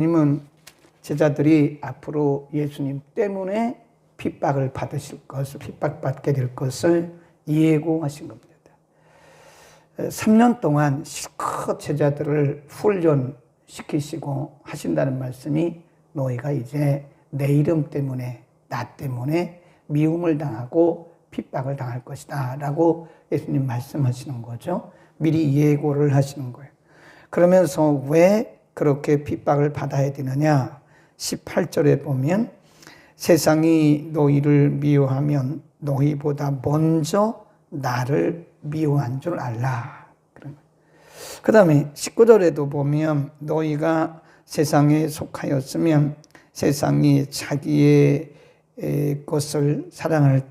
예수님은 제자들이 앞으로 예수님 때문에 핍박을 받으실 것을, 핍박받게 될 것을 예고하신 겁니다. 3년 동안 실컷 제자들을 훈련시키시고 하신다는 말씀이 너희가 이제 내 이름 때문에, 나 때문에 미움을 당하고 핍박을 당할 것이다 라고 예수님 말씀하시는 거죠. 미리 예고를 하시는 거예요. 그러면서 왜 그렇게 핍박을 받아야 되느냐? 18절에 보면 세상이 너희를 미워하면 너희보다 먼저 나를 미워한 줄 알라. 그 다음에 19절에도 보면 너희가 세상에 속하였으면 세상이 자기의 것을 사랑할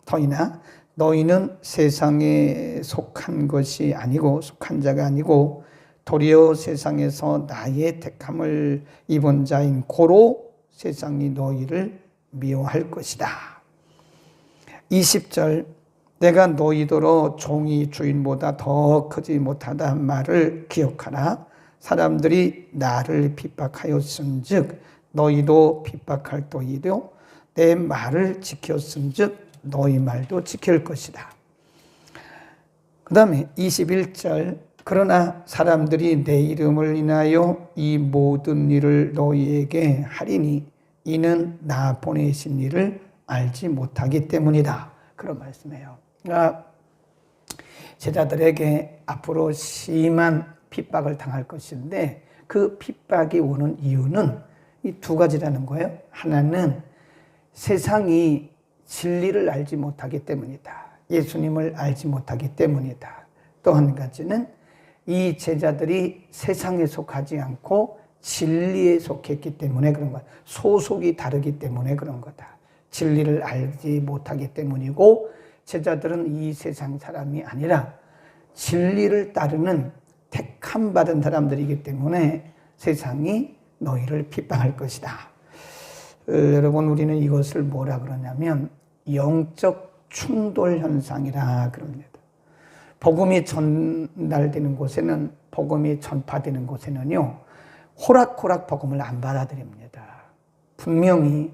터이나 너희는 세상에 속한 것이 아니고, 속한 자가 아니고 도리어 세상에서 나의 택함을 입은 자인 고로 세상이 너희를 미워할 것이다. 20절 내가 너희더러 종이 주인보다 더 크지 못하다 한 말을 기억하라. 사람들이 나를 핍박하였은즉 너희도 핍박할 터이요 내 말을 지켰은즉 너희 말도 지킬 것이다. 그 다음에 21절 그러나 사람들이 내 이름을 인하여 이 모든 일을 너희에게 하리니 이는 나 보내신 이를 알지 못하기 때문이다. 그런 말씀이에요. 그러니까 제자들에게 앞으로 심한 핍박을 당할 것인데 그 핍박이 오는 이유는 이 두 가지라는 거예요. 하나는 세상이 진리를 알지 못하기 때문이다. 예수님을 알지 못하기 때문이다. 또 한 가지는 이 제자들이 세상에 속하지 않고 진리에 속했기 때문에 그런 거다. 소속이 다르기 때문에 그런 거다. 진리를 알지 못하기 때문이고 제자들은 이 세상 사람이 아니라 진리를 따르는 택함 받은 사람들이기 때문에 세상이 너희를 핍박할 것이다. 여러분 우리는 이것을 뭐라 그러냐면 영적 충돌 현상이라 그럽니다. 복음이 전달되는 곳에는, 복음이 전파되는 곳에는요 호락호락 복음을 안 받아들입니다. 분명히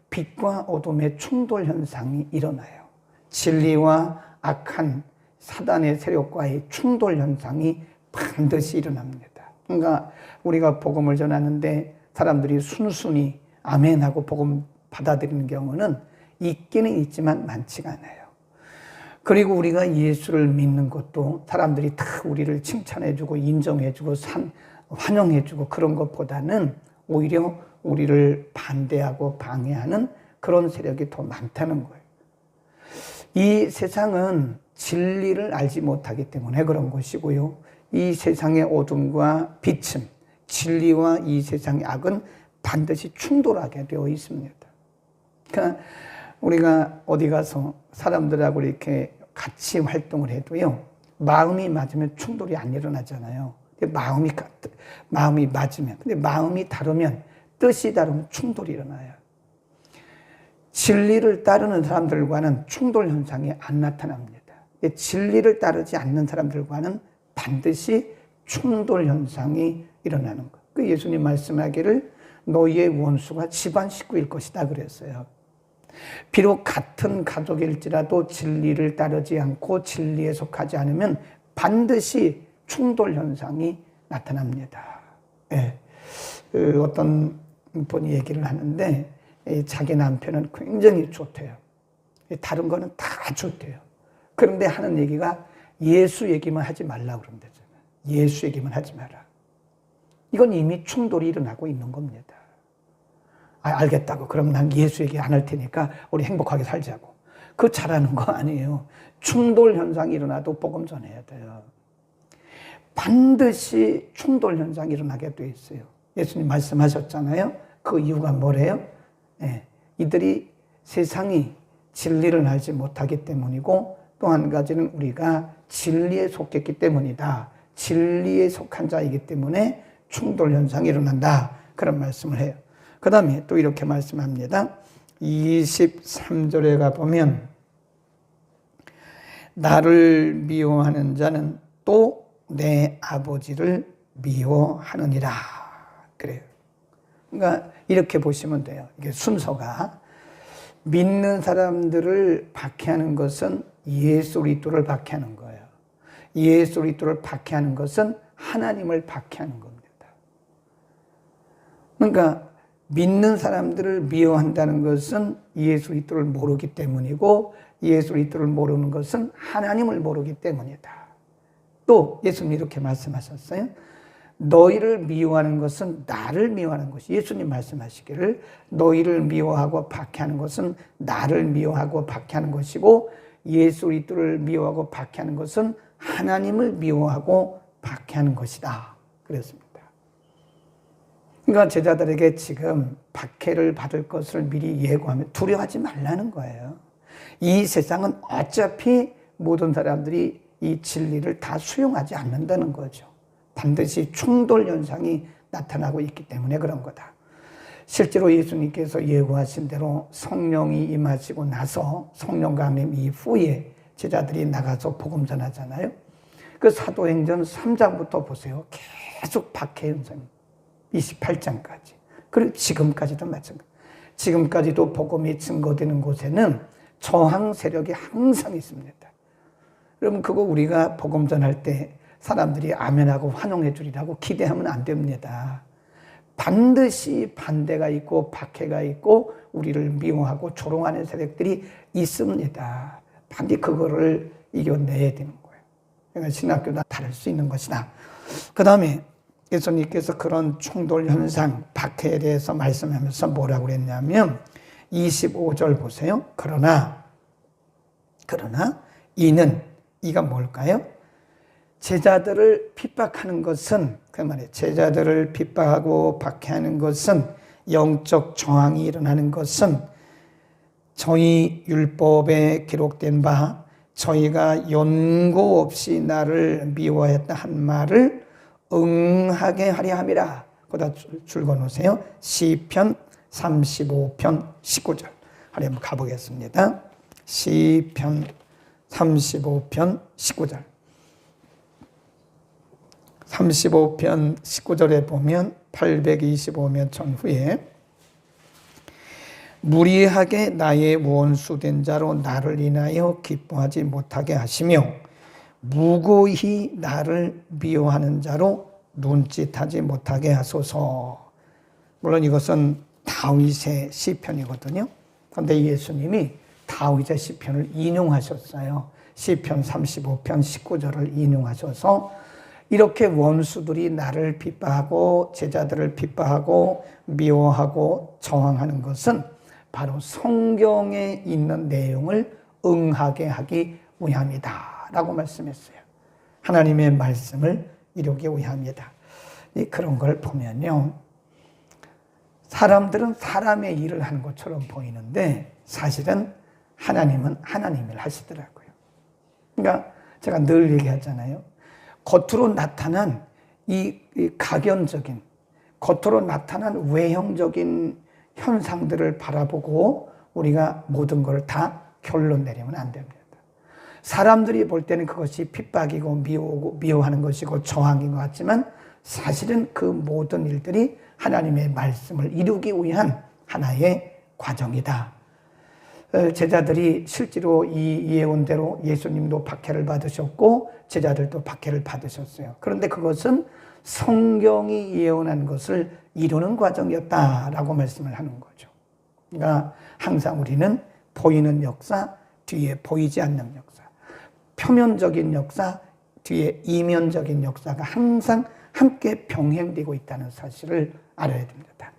빛과 어둠의 충돌 현상이 일어나요. 진리와 악한 사단의 세력과의 충돌 현상이 반드시 일어납니다. 그러니까 우리가 복음을 전하는데 사람들이 순순히 아멘하고 복음 받아들이는 경우는 있기는 있지만 많지가 않아요. 그리고 우리가 예수를 믿는 것도 사람들이 다 우리를 칭찬해주고 인정해주고 환영해주고 그런 것보다는 오히려 우리를 반대하고 방해하는 그런 세력이 더 많다는 거예요. 이 세상은 진리를 알지 못하기 때문에 그런 것이고요. 이 세상의 어둠과 빛은, 진리와 이 세상의 악은 반드시 충돌하게 되어 있습니다. 그러니까 우리가 어디 가서 사람들하고 이렇게 같이 활동을 해도요, 마음이 맞으면 충돌이 안 일어나잖아요. 마음이 맞으면, 근데 마음이 다르면, 뜻이 다르면 충돌이 일어나요. 진리를 따르는 사람들과는 충돌 현상이 안 나타납니다. 진리를 따르지 않는 사람들과는 반드시 충돌 현상이 일어나는 것. 그 예수님 말씀하기를 너희의 원수가 집안 식구일 것이다 그랬어요. 비록 같은 가족일지라도 진리를 따르지 않고 진리에 속하지 않으면 반드시 충돌 현상이 나타납니다. 네. 어떤 분이 얘기를 하는데 자기 남편은 굉장히 좋대요. 다른 거는 다 좋대요. 그런데 하는 얘기가 예수 얘기만 하지 말라고 그런다잖아요. 예수 얘기만 하지 마라. 이건 이미 충돌이 일어나고 있는 겁니다. 알겠다고. 그럼 난 예수 얘기 안 할 테니까 우리 행복하게 살자고. 그거 잘하는 거 아니에요. 충돌 현상이 일어나도 복음 전해야 돼요. 반드시 충돌 현상이 일어나게 돼 있어요. 예수님 말씀하셨잖아요. 그 이유가 뭐래요? 네, 이들이 세상이 진리를 알지 못하기 때문이고 또 한 가지는 우리가 진리에 속했기 때문이다. 진리에 속한 자이기 때문에 충돌 현상이 일어난다. 그런 말씀을 해요. 그 다음에 또 이렇게 말씀합니다. 23절에 가보면 나를 미워하는 자는 또 내 아버지를 미워하느니라. 그래요. 그러니까 이렇게 보시면 돼요. 이게 순서가 믿는 사람들을 박해하는 것은 예수 그리스도를 박해하는 거예요. 예수 그리스도를 박해하는 것은 하나님을 박해하는 겁니다. 그러니까 믿는 사람들을 미워한다는 것은 예수 그리스도를 모르기 때문이고 예수 그리스도를 모르는 것은 하나님을 모르기 때문이다. 또 예수님이 이렇게 말씀하셨어요. 너희를 미워하는 것은 나를 미워하는 것이, 예수님 말씀하시기를 너희를 미워하고 박해하는 것은 나를 미워하고 박해하는 것이고 예수 그리스도를 미워하고 박해하는 것은 하나님을 미워하고 박해하는 것이다. 그랬습니다. 그러니까 제자들에게 지금 박해를 받을 것을 미리 예고하면 두려워하지 말라는 거예요. 이 세상은 어차피 모든 사람들이 이 진리를 다 수용하지 않는다는 거죠. 반드시 충돌 현상이 나타나고 있기 때문에 그런 거다. 실제로 예수님께서 예고하신 대로 성령이 임하시고 나서 성령 강림 이후에 제자들이 나가서 복음 전하잖아요. 그 사도행전 3장부터 보세요. 계속 박해 현상 28장까지. 그리고 지금까지도 마찬가지. 지금까지도 복음이 증거되는 곳에는 저항 세력이 항상 있습니다. 여러분 그거 우리가 복음 전할 때 사람들이 아멘하고 환영해 주리라고 기대하면 안 됩니다. 반드시 반대가 있고 박해가 있고 우리를 미워하고 조롱하는 세력들이 있습니다. 반드시 그거를 이겨내야 되는 거예요. 그러니까 신학교다 다를 수 있는 것이다. 그 다음에 예수님께서 그런 충돌 현상, 박해에 대해서 말씀하면서 뭐라고 그랬냐면 25절 보세요. 그러나 이가 뭘까요? 제자들을 핍박하는 것은, 그 말이에요. 제자들을 핍박하고 박해하는 것은, 영적 저항이 일어나는 것은 저희 율법에 기록된 바 저희가 연고 없이 나를 미워했다 한 말을 응하게 하려 함이라. 거기다 줄거 놓으세요. 시편 35편 19절. 한번 가보겠습니다. 시편 35편 19절. 35편 19절에 보면 825면 전후에 무리하게 나의 원수된 자로 나를 인하여 기뻐하지 못하게 하시며 무고히 나를 미워하는 자로 눈짓하지 못하게 하소서. 물론 이것은 다윗의 시편이거든요. 그런데 예수님이 다윗의 시편을 인용하셨어요. 시편 35편 19절을 인용하셔서 이렇게 원수들이 나를 핍박하고 제자들을 핍박하고 미워하고 저항하는 것은 바로 성경에 있는 내용을 응하게 하기 위함이다 라고 말씀했어요. 하나님의 말씀을 이루기 위함이다. 그런 걸 보면요, 사람들은 사람의 일을 하는 것처럼 보이는데 사실은 하나님은 하나님을 하시더라고요. 그러니까 제가 늘 얘기하잖아요. 겉으로 나타난 이 각연적인, 겉으로 나타난 외형적인 현상들을 바라보고 우리가 모든 걸 다 결론 내리면 안 됩니다. 사람들이 볼 때는 그것이 핍박이고 미워하는 것이고 저항인 것 같지만 사실은 그 모든 일들이 하나님의 말씀을 이루기 위한 하나의 과정이다. 제자들이 실제로 이 예언대로 예수님도 박해를 받으셨고 제자들도 박해를 받으셨어요. 그런데 그것은 성경이 예언한 것을 이루는 과정이었다라고 말씀을 하는 거죠. 그러니까 항상 우리는 보이는 역사, 뒤에 보이지 않는 역사, 표면적인 역사, 뒤에 이면적인 역사가 항상 함께 병행되고 있다는 사실을 알아야 됩니다.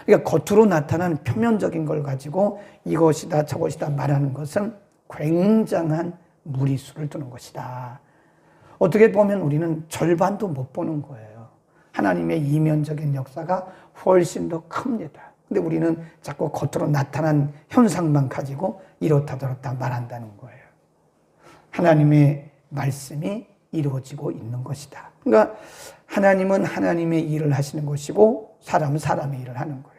그러니까 겉으로 나타난 표면적인 걸 가지고 이것이다 저것이다 말하는 것은 굉장한 무리수를 두는 것이다. 어떻게 보면 우리는 절반도 못 보는 거예요. 하나님의 이면적인 역사가 훨씬 더 큽니다. 근데 우리는 자꾸 겉으로 나타난 현상만 가지고 이렇다 저렇다 말한다는 거예요. 하나님의 말씀이 이루어지고 있는 것이다. 그러니까 하나님은 하나님의 일을 하시는 것이고 사람은 사람의 일을 하는 거예요.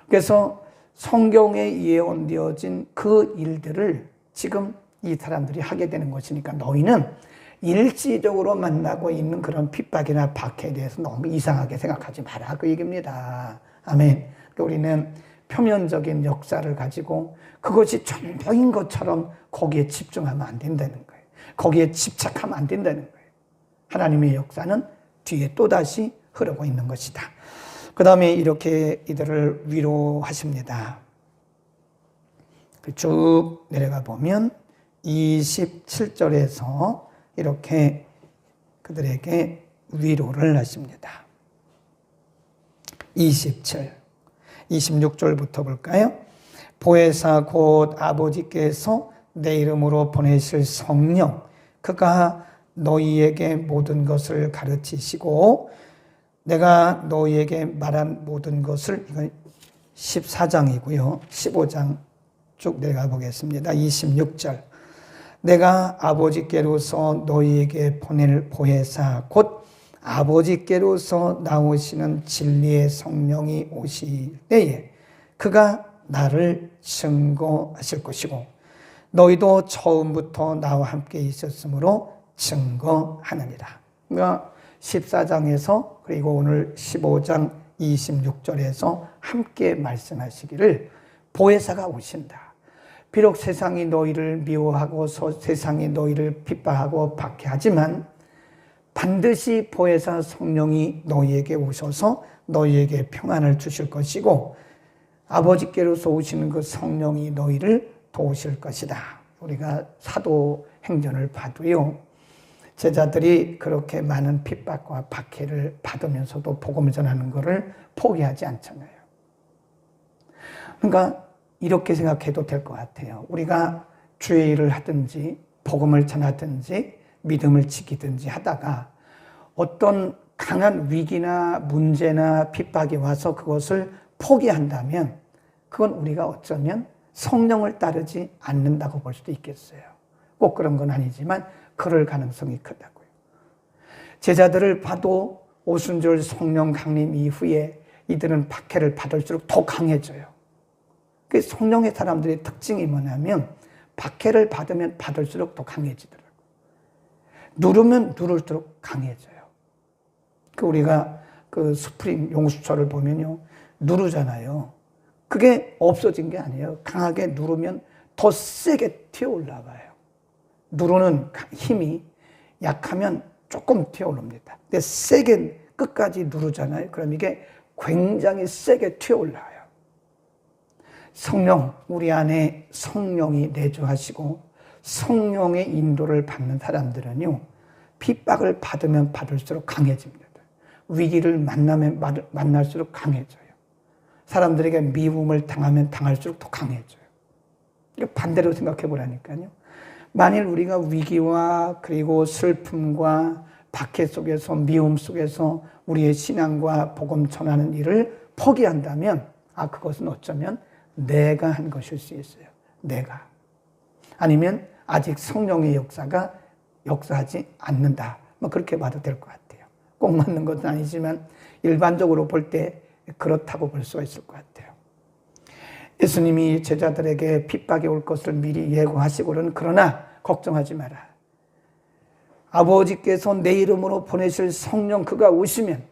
그래서 성경에 예언되어진 그 일들을 지금 이 사람들이 하게 되는 것이니까 너희는 일시적으로 만나고 있는 그런 핍박이나 박해에 대해서 너무 이상하게 생각하지 마라 그 얘기입니다. 아멘. 우리는 표면적인 역사를 가지고 그것이 전부인 것처럼 거기에 집중하면 안 된다는 거예요. 거기에 집착하면 안 된다는 거예요. 하나님의 역사는 뒤에 또다시 흐르고 있는 것이다. 그 다음에 이렇게 이들을 위로하십니다. 쭉 내려가 보면 27절에서 이렇게 그들에게 위로를 하십니다. 27, 26절부터 볼까요? 보혜사 곧 아버지께서 내 이름으로 보내실 성령 그가 너희에게 모든 것을 가르치시고 내가 너희에게 말한 모든 것을, 이건 14장이고요 15장 쭉 내려가 보겠습니다. 26절 내가 아버지께로서 너희에게 보낼 보혜사 곧 아버지께로서 나오시는 진리의 성령이 오실 때에 그가 나를 증거하실 것이고 너희도 처음부터 나와 함께 있었으므로 증거하느니라. 그러니까 14장에서 그리고 오늘 15장 26절에서 함께 말씀하시기를 보혜사가 오신다. 비록 세상이 너희를 미워하고 세상이 너희를 핍박하고 박해하지만 반드시 보혜사 성령이 너희에게 오셔서 너희에게 평안을 주실 것이고 아버지께로서 오시는 그 성령이 너희를 도우실 것이다. 우리가 사도행전을 봐도요 제자들이 그렇게 많은 핍박과 박해를 받으면서도 복음을 전하는 것을 포기하지 않잖아요. 그러니까 이렇게 생각해도 될 것 같아요. 우리가 주의 일을 하든지 복음을 전하든지 믿음을 지키든지 하다가 어떤 강한 위기나 문제나 핍박이 와서 그것을 포기한다면 그건 우리가 어쩌면 성령을 따르지 않는다고 볼 수도 있겠어요. 꼭 그런 건 아니지만 그럴 가능성이 크다고요. 제자들을 봐도 오순절 성령 강림 이후에 이들은 박해를 받을수록 더 강해져요. 그 성령의 사람들의 특징이 뭐냐면 박해를 받으면 받을수록 더 강해지더라고요. 누르면 누를수록 강해져요. 우리가 그 스프링 용수철을 보면요. 누르잖아요. 그게 없어진 게 아니에요. 강하게 누르면 더 세게 튀어 올라가요. 누르는 힘이 약하면 조금 튀어 오릅니다. 근데 세게 끝까지 누르잖아요. 그럼 이게 굉장히 세게 튀어 올라와요. 성령, 우리 안에 성령이 내주하시고 성령의 인도를 받는 사람들은요. 핍박을 받으면 받을수록 강해집니다. 위기를 만나면 만날수록 강해져요. 사람들에게 미움을 당하면 당할수록 더 강해져요. 반대로 생각해 보라니까요. 만일 우리가 위기와 그리고 슬픔과 박해 속에서 미움 속에서 우리의 신앙과 복음 전하는 일을 포기한다면 그것은 어쩌면 내가 한 것일 수 있어요. 내가. 아니면 아직 성령의 역사가 역사하지 않는다. 그렇게 봐도 될 것 같아요. 꼭 맞는 것은 아니지만 일반적으로 볼 때 그렇다고 볼 수가 있을 것 같아요. 예수님이 제자들에게 핍박이 올 것을 미리 예고하시고는 그러나 걱정하지 마라. 아버지께서 내 이름으로 보내실 성령 그가 오시면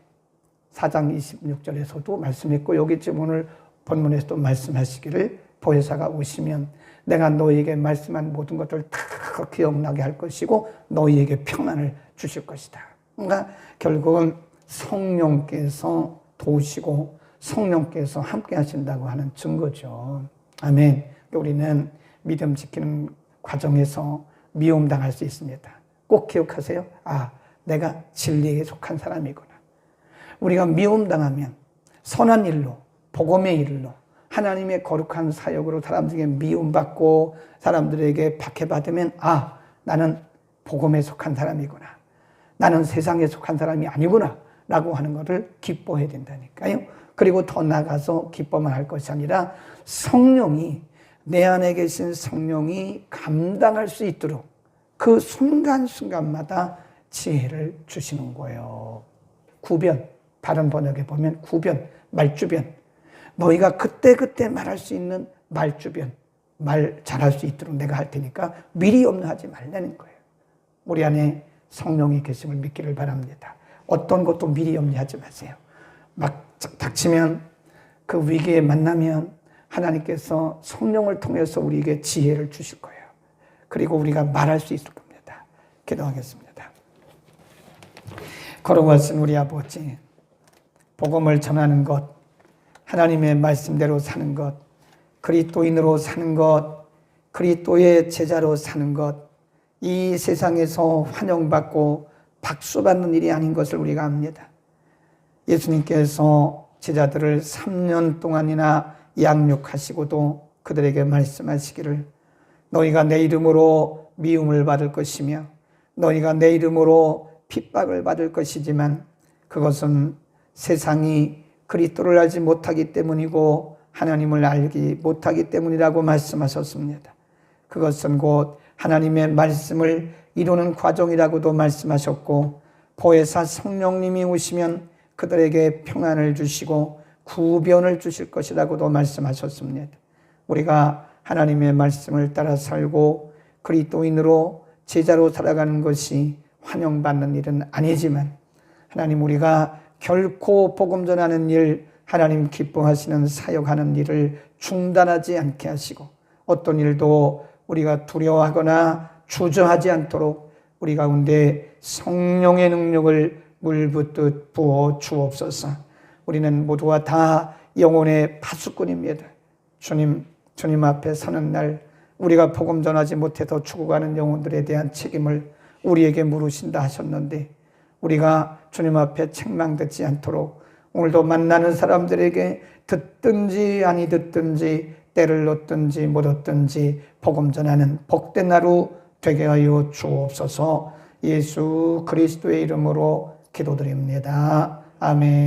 4장 26절에서도 말씀했고 여기 지금 오늘 본문에서도 말씀하시기를 보혜사가 오시면 내가 너희에게 말씀한 모든 것들을 다 기억나게 할 것이고 너희에게 평안을 주실 것이다. 그러니까 결국은 성령께서 도우시고 성령께서 함께 하신다고 하는 증거죠. 아멘. 우리는 믿음 지키는 과정에서 미움당할 수 있습니다. 꼭 기억하세요. 내가 진리에 속한 사람이구나. 우리가 미움당하면 선한 일로, 복음의 일로, 하나님의 거룩한 사역으로 사람들에게 미움받고 사람들에게 박해받으면 나는 복음에 속한 사람이구나. 나는 세상에 속한 사람이 아니구나 라고 하는 것을 기뻐해야 된다니까요. 그리고 더 나아가서 기뻐만 할 것이 아니라 성령이 내 안에 계신 성령이 감당할 수 있도록 그 순간순간마다 지혜를 주시는 거예요. 구변, 다른 번역에 보면 구변, 말주변. 너희가 그때그때 말할 수 있는 말주변, 말 잘할 수 있도록 내가 할 테니까 미리 염려하지 말라는 거예요. 우리 안에 성령이 계심을 믿기를 바랍니다. 어떤 것도 미리 염려하지 마세요. 막 닥치면 그 위기에 만나면 하나님께서 성령을 통해서 우리에게 지혜를 주실 거예요. 그리고 우리가 말할 수 있을 겁니다. 기도하겠습니다. 거룩하신 우리 아버지, 복음을 전하는 것, 하나님의 말씀대로 사는 것, 그리스도인으로 사는 것, 그리스도의 제자로 사는 것, 이 세상에서 환영받고 박수받는 일이 아닌 것을 우리가 압니다. 예수님께서 제자들을 3년 동안이나 양육하시고도 그들에게 말씀하시기를 너희가 내 이름으로 미움을 받을 것이며 너희가 내 이름으로 핍박을 받을 것이지만 그것은 세상이 그리스도를 알지 못하기 때문이고 하나님을 알지 못하기 때문이라고 말씀하셨습니다. 그것은 곧 하나님의 말씀을 이루는 과정이라고도 말씀하셨고 보혜사 성령님이 오시면 그들에게 평안을 주시고 구변을 주실 것이라고도 말씀하셨습니다. 우리가 하나님의 말씀을 따라 살고 그리스도인으로 제자로 살아가는 것이 환영받는 일은 아니지만 하나님 우리가 결코 복음 전하는 일, 하나님 기뻐하시는 사역하는 일을 중단하지 않게 하시고 어떤 일도 우리가 두려워하거나 주저하지 않도록 우리 가운데 성령의 능력을 물붓듯 부어 주옵소서. 우리는 모두가 다 영혼의 파수꾼입니다. 주님 앞에 서는 날 우리가 복음 전하지 못해서 죽어가는 영혼들에 대한 책임을 우리에게 물으신다 하셨는데 우리가 주님 앞에 책망듣지 않도록 오늘도 만나는 사람들에게 듣든지 아니 듣든지 때를 놓든지 못 얻든지 복음 전하는 복된 하루 되게 하여 주옵소서. 예수 그리스도의 이름으로 기도드립니다. 아멘.